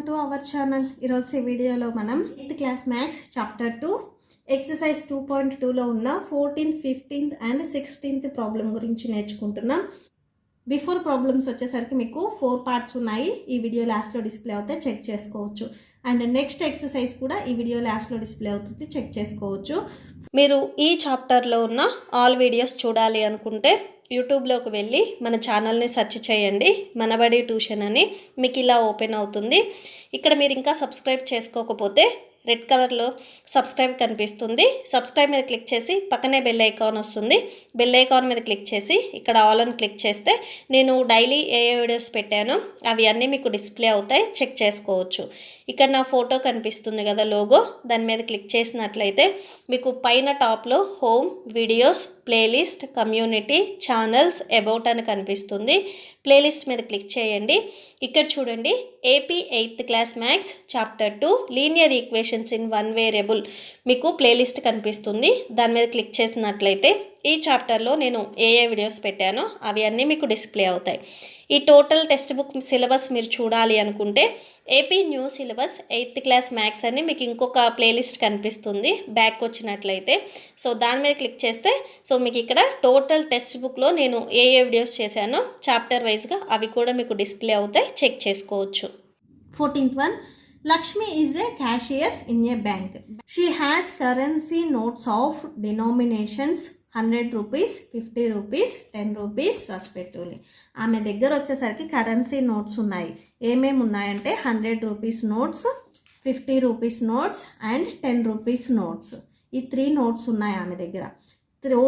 Welcome to our channel. ఈరోజు ఈ వీడియోలో మనం 8th class maths chapter 2 exercise 2.2లో ఉన్న 14th, 15th and 16th problem గురించి నేర్చుకుంటున్నాం. బిఫోర్ ప్రాబ్లమ్స్ వచ్చేసరికి మీకు 4 పార్ట్స్ ఉన్నాయి. ఈ వీడియో లాస్ట్లో డిస్ప్లే అవుతాయి, చెక్ చేసుకోవచ్చు. అండ్ నెక్స్ట్ ఎక్సర్సైజ్ కూడా ఈ వీడియో లాస్ట్లో డిస్ప్లే అవుతుంది, చెక్ చేసుకోవచ్చు. మీరు ఈ చాప్టర్లో ఉన్న ఆల్ వీడియోస్ చూడాలి అనుకుంటే యూట్యూబ్లోకి వెళ్ళి మన ఛానల్ని సెర్చ్ చేయండి, మనబడి ట్యూషన్ అని. మీకు ఇలా ఓపెన్ అవుతుంది. ఇక్కడ మీరు ఇంకా సబ్స్క్రైబ్ చేసుకోకపోతే రెడ్ కలర్లో సబ్స్క్రైబ్ కనిపిస్తుంది. సబ్స్క్రైబ్ మీద క్లిక్ చేసి పక్కనే బెల్ ఐకాన్ వస్తుంది. బెల్ ఐకాన్ మీద క్లిక్ చేసి ఇక్కడ ఆల్ అని క్లిక్ చేస్తే నేను డైలీ ఏ వీడియోస్ పెట్టానో అవి అన్నీ మీకు డిస్ప్లే అవుతాయి, చెక్ చేసుకోవచ్చు. ఇక్కడ నా ఫోటో కనిపిస్తుంది కదా, లోగో, దాని మీద క్లిక్ చేసినట్లయితే మీకు పైన టాప్లో home, videos, playlist, community, channels, about అని కనిపిస్తుంది. ప్లేలిస్ట్ మీద క్లిక్ చేయండి. ఇక్కడ చూడండి, AP 8th class maths chapter 2 linear equations in one variable మీకు ప్లేలిస్ట్ కనిపిస్తుంది. దాని మీద క్లిక్ చేసినట్లయితే ఈ చాప్టర్లో నేను ఏ వీడియోస్ పెట్టానో అవి అన్నీ మీకు డిస్ప్లే అవుతాయి. ఈ టోటల్ టెక్స్ట్ బుక్ సిలబస్ మీరు చూడాలి అనుకుంటే AP new syllabus 8th class maths అని మీకు ఇంకొక ప్లేలిస్ట్ కనిపిస్తుంది బ్యాక్ వచ్చినట్లయితే. సో దాని మీద క్లిక్ చేస్తే మీకు ఇక్కడ టోటల్ టెక్స్ట్ బుక్లో నేను ఏ వీడియోస్ చేశానో చాప్టర్ వైజ్గా అవి కూడా మీకు డిస్ప్లే అవుతాయి, చెక్ చేసుకోవచ్చు. 14th one, Lakshmi is a cashier in a bank. She has currency notes of denominations 100 rupees, 50 rupees, 10 rupees respectively. ఆమె దగ్గర వచ్చేసరికి కరెన్సీ నోట్స్ ఉన్నాయి. ఏమేమి ఉన్నాయంటే 100 rupees notes, 50 rupees notes and 10 rupees notes. ఈ 3 నోట్స్ ఉన్నాయి ఆమె దగ్గర.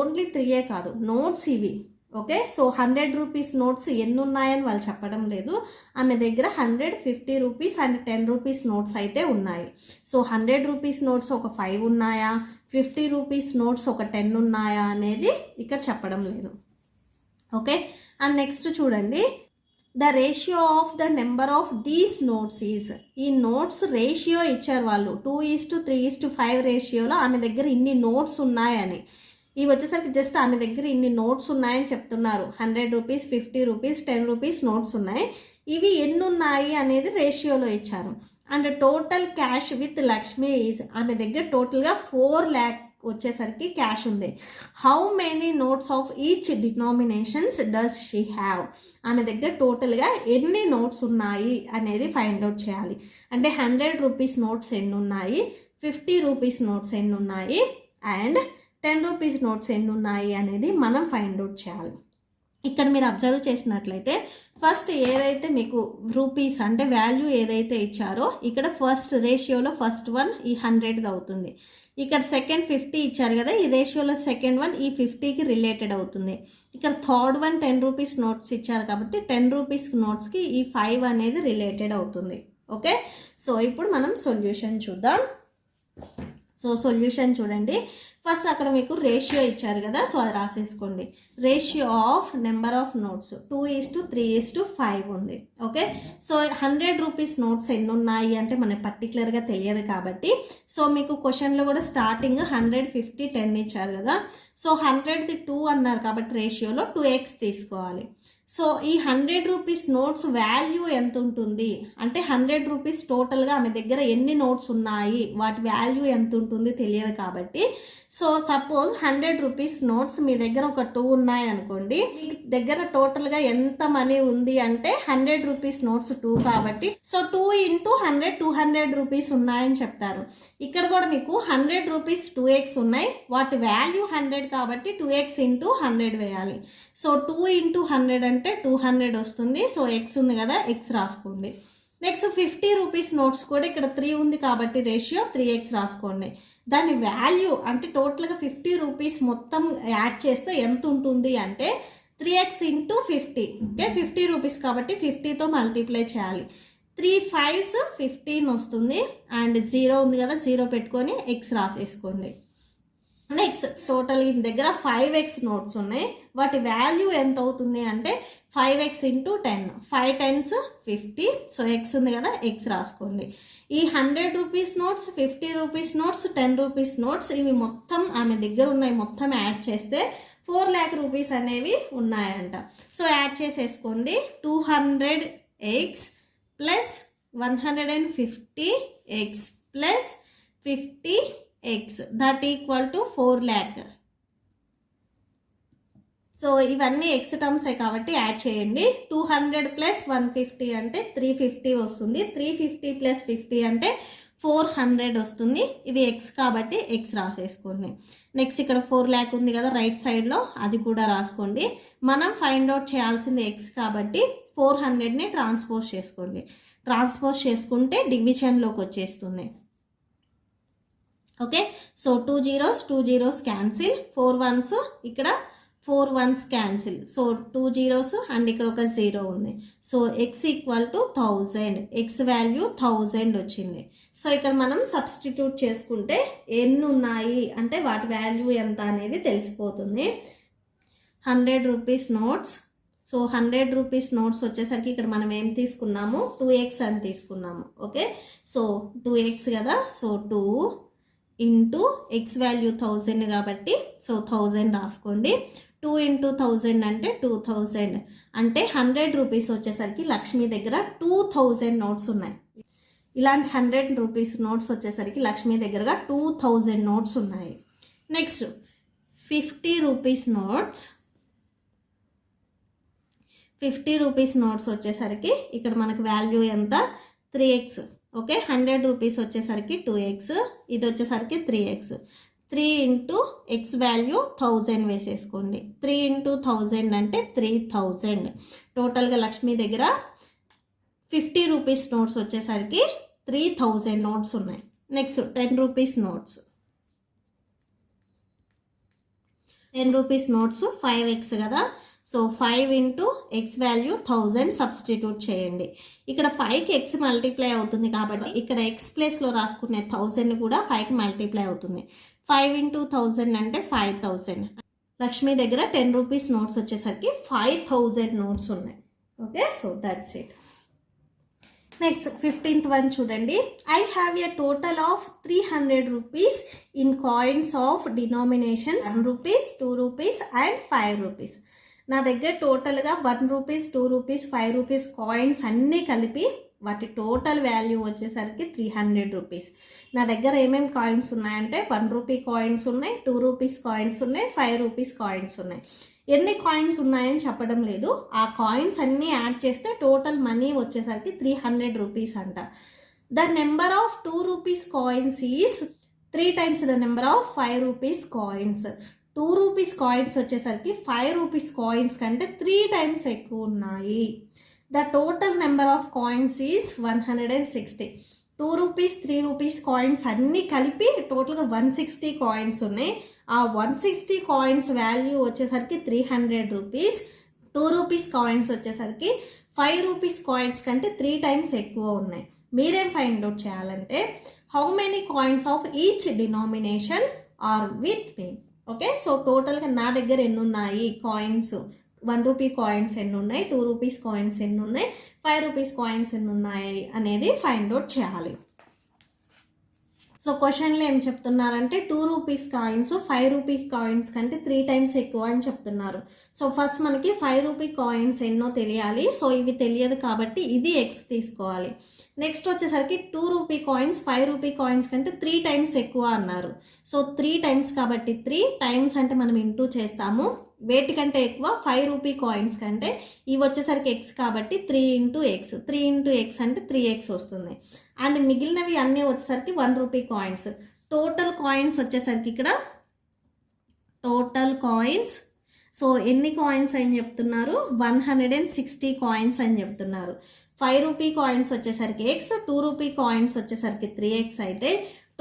ఓన్లీ 3 కాదు, నోట్స్ ఇవి. ఓకే, సో 100 రూపీస్ నోట్స్ ఎన్ని ఉన్నాయని వాళ్ళు చెప్పడం లేదు. ఆమె దగ్గర 100, 50 రూపీస్ అండ్ 10 రూపీస్ నోట్స్ అయితే ఉన్నాయి. సో 100 రూపీస్ నోట్స్ ఒక 5 ఉన్నాయా, 50 రూపీస్ నోట్స్ ఒక 10 ఉన్నాయా అనేది ఇక్కడ చెప్పడం లేదు. ఓకే, అండ్ నెక్స్ట్ చూడండి, the ratio of the number of these notes is. ఈ నోట్స్ రేషియో ఇచ్చారు వాళ్ళు, 2:3:5 రేషియోలో ఆమె దగ్గర ఇన్ని నోట్స్ ఉన్నాయని. ఇవి వచ్చేసరికి జస్ట్ ఆమె దగ్గర ఇన్ని నోట్స్ ఉన్నాయని చెప్తున్నారు. 100 రూపీస్, 50 రూపీస్, 10 రూపీస్ నోట్స్ ఉన్నాయి. ఇవి ఎన్ని ఉన్నాయి అనేది రేషియోలో ఇచ్చారు. And total cash with Lakshmi is, ఆమె దగ్గర టోటల్గా 4 lakh వచ్చేసరికి క్యాష్ ఉంది. How many notes of each denominations does she have. ఆమె దగ్గర టోటల్గా ఎన్ని నోట్స్ ఉన్నాయి అనేది ఫైండ్ అవుట్ చేయాలి. అంటే 100 రూపీస్ నోట్స్ ఎన్ని ఉన్నాయి, 50 రూపీస్ నోట్స్ ఎన్ని ఉన్నాయి అండ్ 10 రూపీస్ నోట్స్ ఎన్ని ఉన్నాయి అనేది మనం ఫైండ్ అవుట్ చేయాలి. ఇక్కడ మీరు అబ్జర్వ్ చేసినట్లయితే ఫస్ట్ ఏదైతే మీకు రూపీస్ అంటే వాల్యూ ఏదైతే ఇచ్చారో ఇక్కడ ఫస్ట్ రేషియోలో ఫస్ట్ వన్ ఈ 100 అవుతుంది. ఇక్కడ సెకండ్ 50 ఇచ్చారు కదా, ఈ రేషియోలో సెకండ్ వన్ ఈ 50కి రిలేటెడ్ అవుతుంది. ఇక్కడ థర్డ్ వన్ 10 రూపీస్ నోట్స్ ఇచ్చారు కాబట్టి 10 రూపీస్ నోట్స్కి ఈ 5 అనేది రిలేటెడ్ అవుతుంది. ఓకే, సో ఇప్పుడు మనం సొల్యూషన్ చూద్దాం. సో సొల్యూషన్ చూడండి, ఫస్ట్ అక్కడ మీకు రేషియో ఇచ్చారు కదా, సో అది రాసేసుకోండి. Ratio of number of notes 2:3:5 ఉంది. ఓకే, సో 100 రూపీస్ నోట్స్ ఎన్ని ఉన్నాయి అంటే మనకి పర్టికులర్గా తెలియదు కాబట్టి, సో మీకు క్వశ్చన్లో కూడా స్టార్టింగ్ 100, 50, 10 ఇచ్చారు కదా, సో 100ది 2 అన్నారు కాబట్టి రేషియోలో 2x తీసుకోవాలి. సో ఈ 100 రూపీస్ నోట్స్ వాల్యూ ఎంత ఉంటుంది అంటే 100 రూపీస్ టోటల్గా ఆమె దగ్గర ఎన్ని నోట్స్ ఉన్నాయి వాటి వాల్యూ ఎంత ఉంటుంది తెలియదు కాబట్టి, సో సపోజ్ 100 రూపీస్ నోట్స్ మీ దగ్గర ఒక 2 ఉన్నాయి అనుకోండి, మీ దగ్గర టోటల్గా ఎంత మనీ ఉంది అంటే 100 రూపీస్ నోట్స్ 2 కాబట్టి, సో 2 × 100 200 రూపీస్ ఉన్నాయని చెప్తారు. ఇక్కడ కూడా మీకు 100 రూపీస్ 2x ఉన్నాయి, వాటి వాల్యూ 100 కాబట్టి 2x × 100 వేయాలి. సో 2 × 100 అంటే 200 వస్తుంది. సో x ఉంది కదా, x రాసుకోండి. నెక్స్ట్ 50 రూపీస్ నోట్స్ కూడా ఇక్కడ 3 ఉంది కాబట్టి రేషియో 3x రాసుకోండి. దాని వాల్యూ అంటే టోటల్గా 50 రూపీస్ మొత్తం యాడ్ చేస్తే ఎంత ఉంటుంది అంటే 3x × 50. ఓకే, 50 రూపీస్ కాబట్టి 50తో మల్టిప్లై చేయాలి. 3 5s 15 వస్తుంది అండ్ 0 ఉంది కదా, 0 పెట్టుకొని x రాసేసుకోండి. నెక్స్ట్ టోటల్ ఈ దగ్గర 5x నోట్స్ ఉన్నాయి, వాటి వాల్యూ ఎంత అవుతుంది అంటే 5x × 10, 5 10s 50. సో x ఉంది కదా, x రాసుకోండి. ఈ 100 rupees notes, 50 rupees notes, 10 rupees notes ఇవి మొత్తం ఆమె దగ్గర ఉన్నాయి, మొత్తం యాడ్ చేస్తే 4 lakh రూపీస్ అనేవి ఉన్నాయంట. సో యాడ్ చేసేసుకోండి. 200x plus 150x plus 50x that equal to 4 lakh. So ఇవన్నీ ఎక్స్ టర్మ్సే కాబట్టి యాడ్ చేయండి. 200 ప్లస్ 150 అంటే 350 వస్తుంది. 350 ప్లస్ 50 అంటే 400 వస్తుంది. ఇది ఎక్స్ కాబట్టి ఎక్స్ రాసేసుకోండి. నెక్స్ట్ ఇక్కడ 4 lakh ఉంది కదా రైట్ సైడ్లో, అది కూడా రాసుకోండి. మనం ఫైండ్ అవుట్ చేయాల్సింది ఎక్స్ కాబట్టి 400ని ట్రాన్స్పోజ్ చేసుకోండి. ట్రాన్స్పోజ్ చేసుకుంటే డివిజన్లోకి వచ్చేస్తుంది. Okay, so 2 zeros cancel, 4 ones ఇక్కడ 4 ones cancel. So 2 zeros and ఇక్కడ ఒక 0 ఉంది. So X equal to 1000, X value 1000 వచ్చింది. సో ఇక్కడ మనం సబ్స్టిట్యూట్ చేసుకుంటే ఎన్ని ఉన్నాయి అంటే వాటి వాల్యూ ఎంత అనేది తెలిసిపోతుంది. 100 rupees notes. So 100 rupees notes వచ్చేసరికి ఇక్కడ మనం ఏం తీసుకున్నాము, 2x అని తీసుకున్నాము. ఓకే, సో 2x కదా, సో 2 ఇంటూ ఎక్స్ వాల్యూ 1000 కాబట్టి సో 1000 రాసుకోండి. 2 into 1000 అంటే 2000 అంటే 100 రూపీస్ వచ్చేసరికి లక్ష్మి దగ్గర 2000 నోట్స్ ఉన్నాయి. ఇలాంటి 100 రూపీస్ నోట్స్ వచ్చేసరికి లక్ష్మి దగ్గరగా 2000 నోట్స్ ఉన్నాయి. Next 50 rupees notes. 50 rupees notes వచ్చేసరికి ఇక్కడ మనకు వాల్యూ ఎంత, 3x. ఓకే, 100 రూపీస్ వచ్చేసరికి 2x, ఇది వచ్చేసరికి 3x. 3 ఇంటూ ఎక్స్ వాల్యూ 1000 వేసేసుకోండి. 3 into 1000 అంటే 3000. టోటల్గా లక్ష్మి దగ్గర 50 రూపీస్ నోట్స్ వచ్చేసరికి 3000 నోట్స్ ఉన్నాయి. Next 10 rupees notes. 10 rupees notes 5x కదా, so 5 into X value 1000 substitute చేయండి. ఇక్కడ 5కి ఎక్స్ మల్టిప్లై అవుతుంది కాబట్టి ఇక్కడ ఎక్స్ ప్లేస్లో రాసుకునే 1000 కూడా 5కి మల్టిప్లై అవుతుంది. 5 into 1000 అంటే 5000. లక్ష్మి దగ్గర 10 రూపీస్ నోట్స్ వచ్చేసరికి 5000 నోట్స్ ఉన్నాయి. Okay, so that's it. Next 15th one చూడండి. I have a total of 300 rupees in coins of denomination 1 rupees, 2 rupees and 5 rupees. నా దగ్గర టోటల్గా 1 రూపీస్, 2 రూపీస్, 5 రూపీస్ కాయిన్స్ అన్నీ కలిపి వాటి టోటల్ వాల్యూ వచ్చేసరికి 300 రూపీస్. నా దగ్గర ఏమేమి కాయిన్స్ ఉన్నాయంటే 1 రూపీ కాయిన్స్ ఉన్నాయి, 2 రూపీస్ కాయిన్స్ ఉన్నాయి, 5 రూపీస్ కాయిన్స్ ఉన్నాయి. ఎన్ని కాయిన్స్ ఉన్నాయని చెప్పడం లేదు, ఆ కాయిన్స్ అన్నీ యాడ్ చేస్తే టోటల్ మనీ వచ్చేసరికి 300 రూపీస్ అంట. The number of 2 rupees coins is 3 times the number of 5 rupees coins. 2 rupees coins వచ్చేసరికి 5 రూపీస్ కాయిన్స్ కంటే 3 times ఎక్కువ ఉన్నాయి. The total number of coins is 160. 2 rupees, 3 rupees coins అన్నీ కలిపి టోటల్గా 160 కాయిన్స్ ఉన్నాయి. ఆ 160 కాయిన్స్ వాల్యూ వచ్చేసరికి 300 రూపీస్. 2 రూపీస్ కాయిన్స్ వచ్చేసరికి 5 రూపీస్ కాయిన్స్ కంటే 3 times ఎక్కువ ఉన్నాయి. మీరేం ఫైండ్ అవుట్ చేయాలంటే how many coins of each denomination are with me. Okay, so టోటల్గా నా దగ్గర ఎన్ని ఉన్నాయి కాయిన్స్, 1 రూపీ కాయిన్స్ ఎన్ని ఉన్నాయి, 2 రూపీస్ కాయిన్స్ ఎన్ని ఉన్నాయి, 5 రూపీస్ కాయిన్స్ ఎన్ని ఉన్నాయి అనేది ఫైండ్ అవుట్ చేయాలి. సో క్వశ్చన్లో ఏం చెప్తున్నారంటే 2 రూపీస్ కాయిన్స్ 5 రూపీ కాయిన్స్ కంటే 3 times ఎక్కువ అని చెప్తున్నారు. సో ఫస్ట్ మనకి 5 రూపీ కాయిన్స్ ఎన్నో తెలియాలి. సో ఇవి తెలియదు కాబట్టి ఇది ఎక్స్ తీసుకోవాలి. నెక్స్ట్ వచ్చేసరికి 2 రూపీ కాయిన్స్ 5 రూపీ కాయిన్స్ కంటే 3 times ఎక్కువ అన్నారు. సో 3 times కాబట్టి 3 times అంటే మనం ఇంటూ చేస్తాము. వేటికంటే ఎక్కువ 5 రూపీ కాయిన్స్ కంటే, ఇవి వచ్చేసరికి ఎక్స్ కాబట్టి 3 into x. 3 into x అంటే 3x వస్తుంది. అండ్ మిగిలినవి అన్నీ వచ్చేసరికి 1 రూపీ కాయిన్స్. టోటల్ కాయిన్స్ వచ్చేసరికి ఇక్కడ టోటల్ కాయిన్స్, సో ఎన్ని కాయిన్స్ అని చెప్తున్నారు, 160 కాయిన్స్ అని చెప్తున్నారు. 5 రూపీ కాయిన్స్ వచ్చేసరికి x, 2 రూపీ కాయిన్స్ వచ్చేసరికి 3x అయితే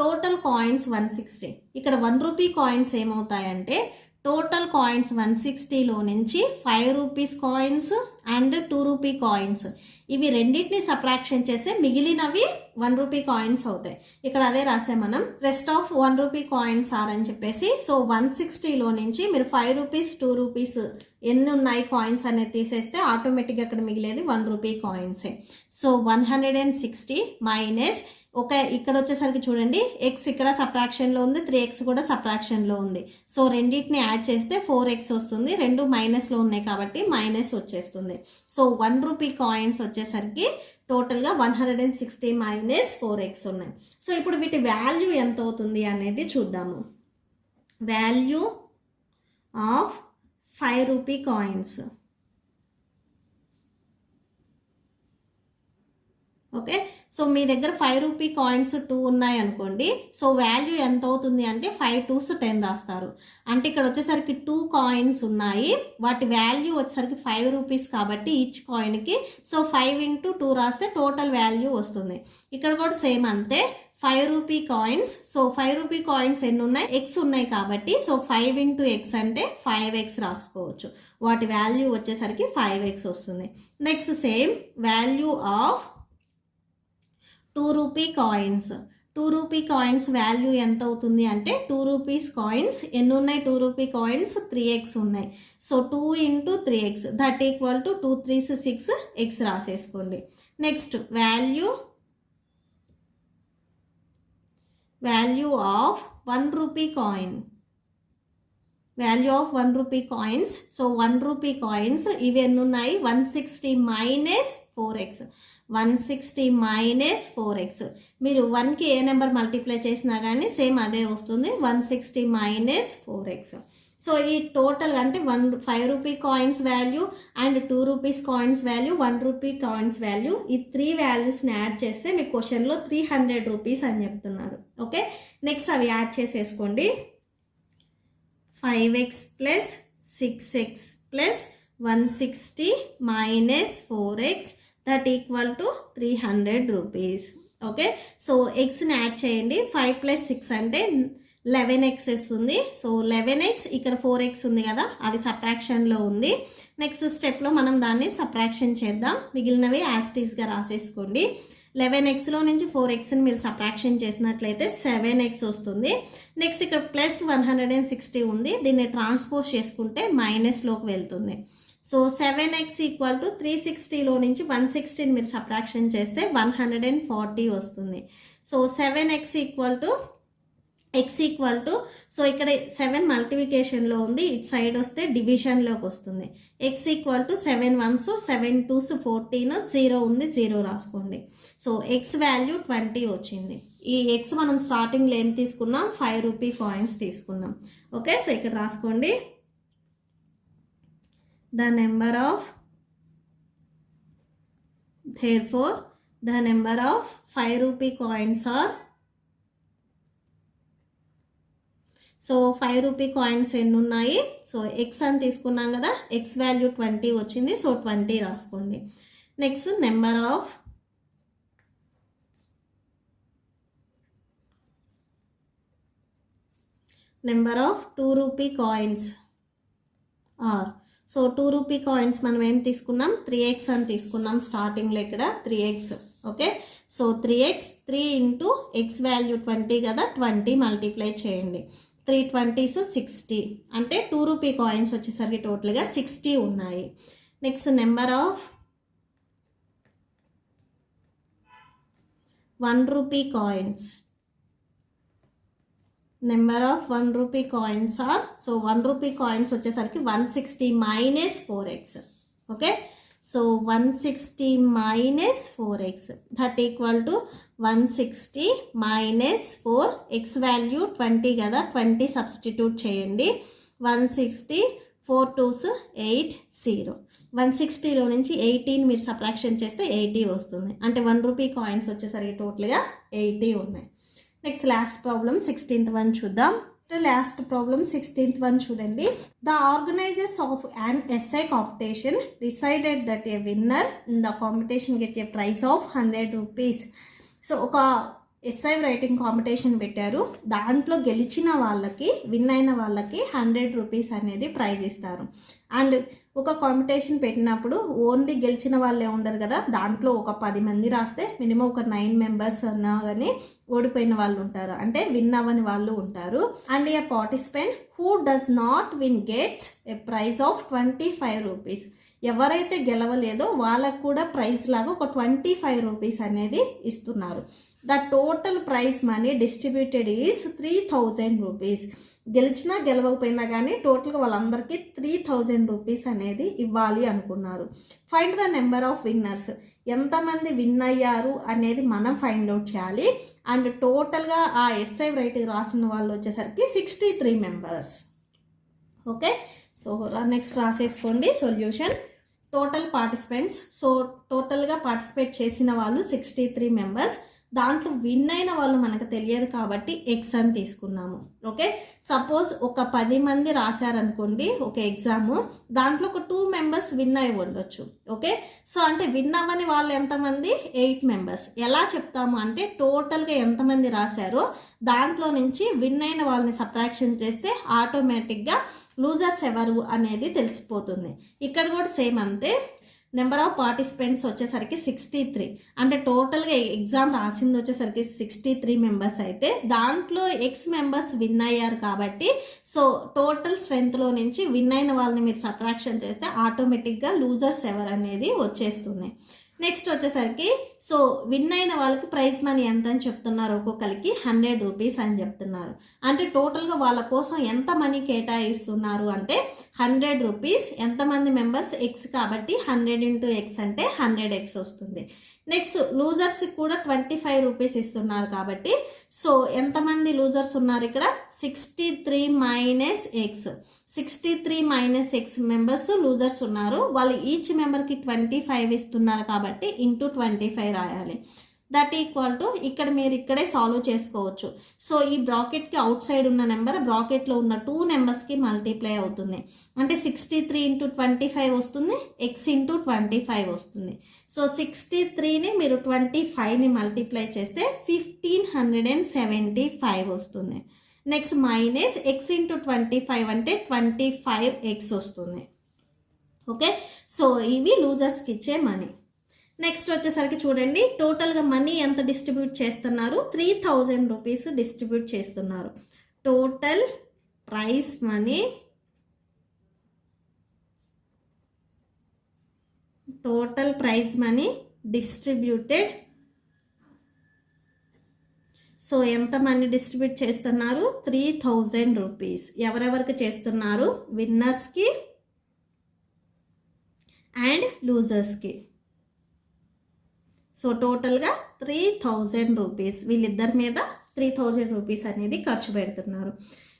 టోటల్ కాయిన్స్ 160. ఇక్కడ 1 రూపీ కాయిన్స్ ఏమవుతాయంటే టోటల్ కాయిన్స్ 160లో నుంచి 5 rupees coins and 2 rupee coins ఇవి రెండింటిని సబ్ట్రాక్షన్ చేస్తే మిగిలినవి 1 రూపీ కాయిన్స్ అవుతాయి. ఇక్కడ అదే రాసే మనం rest of 1 rupee coins are అని చెప్పేసి. సో 160లో నుంచి మీరు 5 రూపీస్ 2 రూపీస్ ఎన్ని ఉన్నాయి కాయిన్స్ అనేది తీసేస్తే ఆటోమేటిక్గా అక్కడ మిగిలేది 1 రూపీ కాయిన్సే. సో 160 మైనస్ ఇక్కడ వచ్చేసరికి చూడండి ఎక్స్ ఇక్కడ సబ్ట్రాక్షన్లో ఉంది, 3x కూడా సబ్ట్రాక్షన్లో ఉంది. సో రెండింటిని యాడ్ చేస్తే 4x వస్తుంది. రెండు మైనస్లో ఉన్నాయి కాబట్టి మైనస్ వచ్చేస్తుంది. సో 1 రూపీ కాయిన్స్ వచ్చేసరికి టోటల్గా 160 మైనస్ 4x ఉన్నాయి. సో ఇప్పుడు వీటి వాల్యూ ఎంత అవుతుంది అనేది చూద్దాము. Value of 5 rupee coins. Okay, so మీ దగ్గర 5 రూపీ కాయిన్స్ 2 ఉన్నాయి అనుకోండి. సో వాల్యూ ఎంత అవుతుంది అంటే 5 2s 10 రాస్తారు. అంటే ఇక్కడ వచ్చేసరికి 2 కాయిన్స్ ఉన్నాయి, వాటి వాల్యూ వచ్చేసరికి 5 రూపీస్ కాబట్టి ఈచ్ కాయిన్కి సో 5 × 2 రాస్తే టోటల్ వాల్యూ వస్తుంది. ఇక్కడ కూడా సేమ్ అంతే, 5 rupee coins. So 5 rupee coins ఎన్ని ఉన్నాయి, ఎక్స్ ఉన్నాయి కాబట్టి సో 5 × x అంటే 5x రాసుకోవచ్చు. వాటి వాల్యూ వచ్చేసరికి 5x వస్తుంది. Next same value of 2 rupee coins. 2 rupee coins value ఎంత అవుతుంది అంటే 2 రూపీస్ కాయిన్స్ ఎన్ని ఉన్నాయి, 2 రూపీ కాయిన్స్ 3x ఉన్నాయి. So 2 × 3x that equal to 2 3s 6x రాసేసుకోండి. Next value of 1 rupee coin. Value of 1 rupee coins. So 1 rupee coins ఇవి ఎన్ని ఉన్నాయి, 160 మైనస్ 4x. 160 minus 4x. మీరు 1కి ఏ నెంబర్ మల్టిప్లై చేసినా కానీ సేమ్ అదే వస్తుంది, 160 మైనస్ 4x. సో ఈ టోటల్ అంటే 5 rupee coins value and 2 rupees coins value, 1 rupee coins value, ఈ 3 వాల్యూస్ని యాడ్ చేస్తే మీ క్వశ్చన్లో 300 రూపీస్ అని చెప్తున్నారు. ఓకే, నెక్స్ట్ అవి యాడ్ చేసేసుకోండి. 5x plus 6x plus 160 minus 4x that equal to 300 rupees. Okay, so ఎక్స్ని యాడ్ చేయండి. 5 + 6 అంటే 11x వస్తుంది. సో 11x ఇక్కడ 4x ఉంది కదా, అది సబ్ట్రాక్షన్లో ఉంది. నెక్స్ట్ స్టెప్లో మనం దాన్ని సబ్ట్రాక్షన్ చేద్దాం. మిగిలినవి యాస్టీస్గా రాసేసుకోండి. 11xలో నుంచి 4xని మీరు సబ్ట్రాక్షన్ చేసినట్లయితే 7x వస్తుంది. నెక్స్ట్ ఇక్కడ ప్లస్ 160 ఉంది, దీన్ని ట్రాన్స్పోజ్ చేసుకుంటే మైనస్లోకి వెళ్తుంది. సో 7x ఈక్వల్ టు 360లో నుంచి 160ని మీరు సబ్ట్రాక్షన్ చేస్తే 140 వస్తుంది. So 7x equal to x equal to, so ఇక్కడ 7 మల్టిప్లికేషన్లో ఉంది, ఇటు సైడ్ వస్తే డివిజన్లోకి వస్తుంది. x equal to 7 1s 7 2s 14, 0 ఉంది 0 రాసుకోండి. సో x వాల్యూ 20 వచ్చింది. ఈ x మనం స్టార్టింగ్లో ఏం తీసుకున్నాం, 5 రూపీ కాయిన్స్ తీసుకున్నాం. ఓకే, సో ఇక్కడ రాసుకోండి. The number of, therefore the number of 5 rupee coins are, so 5 rupee coins ఎన్ని ఉన్నాయి, సో ఎక్స్ అని తీసుకున్నాం కదా, ఎక్స్ వాల్యూ 20 వచ్చింది. సో 20 రాసుకోండి. Next number of 2 rupee coins are, so 2 rupee coins మనం ఏం తీసుకున్నాం, 3x అని తీసుకున్నాం స్టార్టింగ్లో, ఇక్కడ 3x. Okay, so 3x 3 × x value 20 కదా, 20 మల్టిప్లై చేయండి. 3 20s 60 అంటే 2 రూపీ కాయిన్స్ వచ్చేసరికి టోటల్గా 60 ఉన్నాయి. Next number of 1 rupee coins. Number of 1 rupee coins are, so 1 rupee coins వచ్చేసరికి 160 minus 4x. Okay, so 160 minus 4x that equal to 160 minus 4, x value 20 కదా, 20 substitute చేయండి. 160 4 2s 8 0. 160లో నుంచి 18 మీరు సబ్ట్రాక్షన్ చేస్తే 80 వస్తుంది. అంటే 1 రూపీ కాయిన్స్ వచ్చేసరికి టోటల్గా 80 ఉన్నాయి. Next last problem 16th one చూద్దాం. లాస్ట్ ప్రాబ్లం 16th వన్ చూడండి. The organisers of an essay competition decided that a winner in the competition get a prize of 100 rupees. So ఒక essay writing competition పెట్టారు, దాంట్లో గెలిచిన వాళ్ళకి, win అయిన వాళ్ళకి 100 rupees అనేది ప్రైజ్ ఇస్తారు. అండ్ ఒక కాంపిటీషన్ పెట్టినప్పుడు ఓన్లీ గెలిచిన వాళ్ళే ఉండరు కదా, దాంట్లో ఒక 10 మంది రాస్తే మినిమం ఒక 9 మెంబర్స్ అన్నా కానీ ఓడిపోయిన వాళ్ళు ఉంటారు, అంటే విన్ అవ్వని వాళ్ళు ఉంటారు. And a participant who does not win gets a prize of 25 rupees. ఎవరైతే గెలవలేదో వాళ్ళకు కూడా ప్రైజ్ లాగా ఒక 25 రూపీస్ అనేది ఇస్తున్నారు. The total prize money distributed is 3000 rupees. గెలిచినా గెలవకపోయినా కానీ టోటల్గా వాళ్ళందరికీ 3000 రూపీస్ అనేది ఇవ్వాలి అనుకున్నారు. Find the number of winners. ఎంతమంది విన్ అయ్యారు అనేది మనం ఫైండ్ అవుట్ చేయాలి. అండ్ టోటల్గా ఆ ఎస్ఐ రైటింగ్ రాసిన వాళ్ళు వచ్చేసరికి 63 మెంబర్స్. ఓకే, సో నెక్స్ట్ రాసేసుకోండి సొల్యూషన్. Total participants. సో టోటల్గా పార్టిసిపేట్ చేసిన వాళ్ళు 63 మెంబర్స్. దాంట్లో విన్ అయిన వాళ్ళు మనకు తెలియదు కాబట్టి ఎక్స్ అని తీసుకున్నాము. ఓకే, సపోజ్ ఒక 10 మంది రాశారనుకోండి ఒక ఎగ్జాము, దాంట్లో ఒక 2 మెంబర్స్ విన్ అయి ఉండొచ్చు. ఓకే, సో అంటే విన్ అవ్వని వాళ్ళు ఎంతమంది? 8 మెంబర్స్. ఎలా చెప్తాము అంటే టోటల్గా ఎంతమంది రాశారో దాంట్లో నుంచి విన్ అయిన వాళ్ళని సబ్ట్రాక్షన్ చేస్తే ఆటోమేటిక్గా లూజర్స్ ఎవరు అనేది తెలిసిపోతుంది. ఇక్కడ కూడా సేమ్ అంతే. నెంబర్ ఆఫ్ పార్టిసిపెంట్స్ వచ్చేసరికి 63. అంటే టోటల్గా ఎగ్జామ్ రాసింది వచ్చేసరికి 63 మెంబర్స్ అయితే దాంట్లో ఎక్స్ మెంబర్స్ విన్ అయ్యారు కాబట్టి సో టోటల్ స్ట్రెంత్లో నుంచి విన్ అయిన వాళ్ళని మీరు సబ్ట్రాక్షన్ చేస్తే ఆటోమేటిక్గా లూజర్స్ ఎవరు అనేది వచ్చేస్తుంది. నెక్స్ట్ వచ్చేసరికి సో విన్ అయిన వాళ్ళకి ప్రైజ్ మనీ ఎంత అని చెప్తున్నారు? ఒక్కొక్కరికి 100 రూపీస్ అని చెప్తున్నారు. అంటే టోటల్గా వాళ్ళ కోసం ఎంత మనీ కేటాయిస్తున్నారు అంటే 100 రూపీస్. ఎంతమంది మెంబర్స్? ఎక్స్ కాబట్టి 100 ఇంటూ ఎక్స్ అంటే 100x వస్తుంది. నెక్స్ట్ లూజర్స్కి కూడా 25 రూపీస్ ఇస్తున్నారు కాబట్టి సో ఎంతమంది లూజర్స్ ఉన్నారు ఇక్కడ? 63 minus X. 63 minus X members losers ఉన్నారు. వాళ్ళు ఈచ్ మెంబర్కి 25 ఇస్తున్నారు కాబట్టి ఇంటూ 25 రాయాలి. దట్ ఈక్వల్ టు ఇక్కడ మీరు ఇక్కడే సాల్వ్ చేసుకోవచ్చు. సో ఈ బ్రాకెట్కి అవుట్ సైడ్ ఉన్న నెంబర్ బ్రాకెట్లో ఉన్న 2 నెంబర్స్కి మల్టిప్లై అవుతుంది. అంటే 63 ఇంటూ 25 వస్తుంది, ఎక్స్ ఇంటూ 25 వస్తుంది. సో 63ని మీరు 25ని మల్టిప్లై చేస్తే 1575 వస్తుంది. నెక్స్ట్ మైనస్ ఎక్స్ ఇంటూ 25 అంటే 25x వస్తుంది. ఓకే, సో ఇవి లూజర్స్కి ఇచ్చే మనీ. నెక్స్ట్ వచ్చేసరికి చూడండి టోటల్గా మనీ ఎంత డిస్ట్రిబ్యూట్ చేస్తున్నారు? 3000 రూపీస్ డిస్ట్రిబ్యూట్ చేస్తున్నారు. Total price money distributed. So ఎంత మనీ డిస్ట్రిబ్యూట్ చేస్తున్నారు? 3000 రూపీస్. ఎవరెవరికి చేస్తున్నారు? విన్నర్స్కి అండ్ లూజర్స్కి. సో టోటల్గా 3000 రూపీస్ వీళ్ళిద్దరి మీద 3000 రూపీస్ అనేది ఖర్చు పెడుతున్నారు.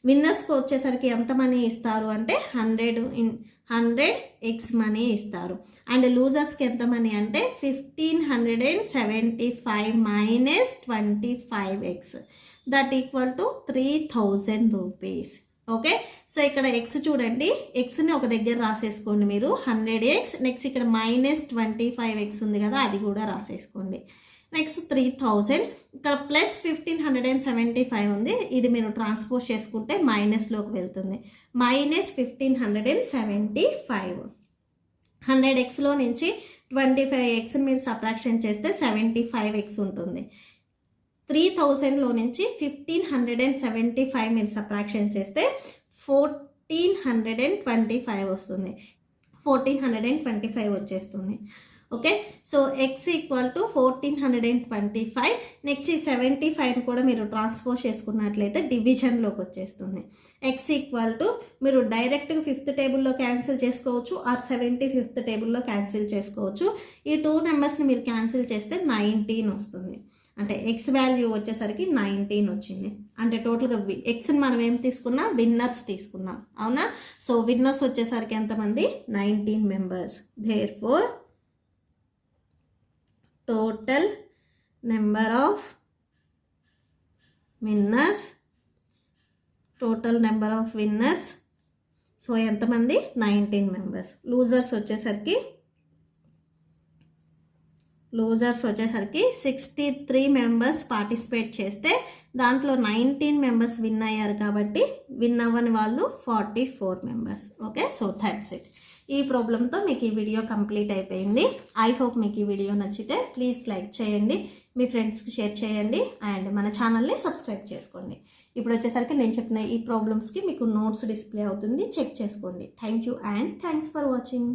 విన్నర్స్కి వచ్చేసరికి ఎంత మనీ ఇస్తారు అంటే 100x మనీ ఇస్తారు. అండ్ లూజర్స్కి ఎంత మనీ అంటే 1575 minus 25x that equal to 3000 rupees. Okay, so ఇక్కడ ఎక్స్ చూడండి, ఎక్స్ని ఒక దగ్గర రాసేసుకోండి మీరు 100x. నెక్స్ట్ ఇక్కడ మైనస్ 25x ఉంది కదా, అది కూడా రాసేసుకోండి. నెక్స్ట్ 3000 ఇక్కడ ప్లస్ 1575 ఉంది, ఇది మీరు ట్రాన్స్పోజ్ చేసుకుంటే మైనస్లోకి వెళ్తుంది. మైనస్ 1575. 100xలో నుంచి 25xని మీరు సబ్ట్రాక్షన్ చేస్తే 75x ఉంటుంది. 3000లో నుంచి 1575 మీరు సబ్ట్రాక్షన్ చేస్తే 1425 వస్తుంది. 1425 వచ్చేస్తుంది. Okay, so X equal to 1425. Next ఈ 75 కూడా మీరు ట్రాన్స్పోజ్ చేసుకున్నట్లయితే డివిజన్లోకి వచ్చేస్తుంది. ఎక్స్ ఈక్వల్ టు మీరు డైరెక్ట్గా 5th టేబుల్లో క్యాన్సిల్ చేసుకోవచ్చు, ఆర్ 75th టేబుల్లో క్యాన్సిల్ చేసుకోవచ్చు. ఈ 2 నెంబర్స్ని మీరు క్యాన్సిల్ చేస్తే 19 వస్తుంది. అంటే ఎక్స్ వాల్యూ వచ్చేసరికి 19 వచ్చింది. అంటే టోటల్గా ఎక్స్ని మనం ఏం తీసుకున్నాం? విన్నర్స్ తీసుకున్నాం, అవునా? సో విన్నర్స్ వచ్చేసరికి ఎంతమంది? 19 members. Therefore total number of winners so ఎంతమంది? 19 మెంబర్స్. లూజర్స్ వచ్చేసరికి 63 మెంబర్స్ పార్టిసిపేట్ చేస్తే దాంట్లో 19 మెంబర్స్ విన్ అయ్యారు కాబట్టి విన్ అవ్వని వాళ్ళు 44 members. Okay, so that's it. ఈ ప్రాబ్లంతో మీకు ఈ వీడియో కంప్లీట్ అయిపోయింది. ఐ హోప్ మీకు ఈ వీడియో నచ్చితే ప్లీజ్ లైక్ చేయండి, మీ ఫ్రెండ్స్కి షేర్ చేయండి అండ్ మన ఛానల్ని సబ్స్క్రైబ్ చేసుకోండి. ఇప్పుడు వచ్చేసరికి నేను చెప్పిన ఈ ప్రాబ్లమ్స్కి మీకు నోట్స్ డిస్ప్లే అవుతుంది, చెక్ చేసుకోండి. Thank you and thanks for watching.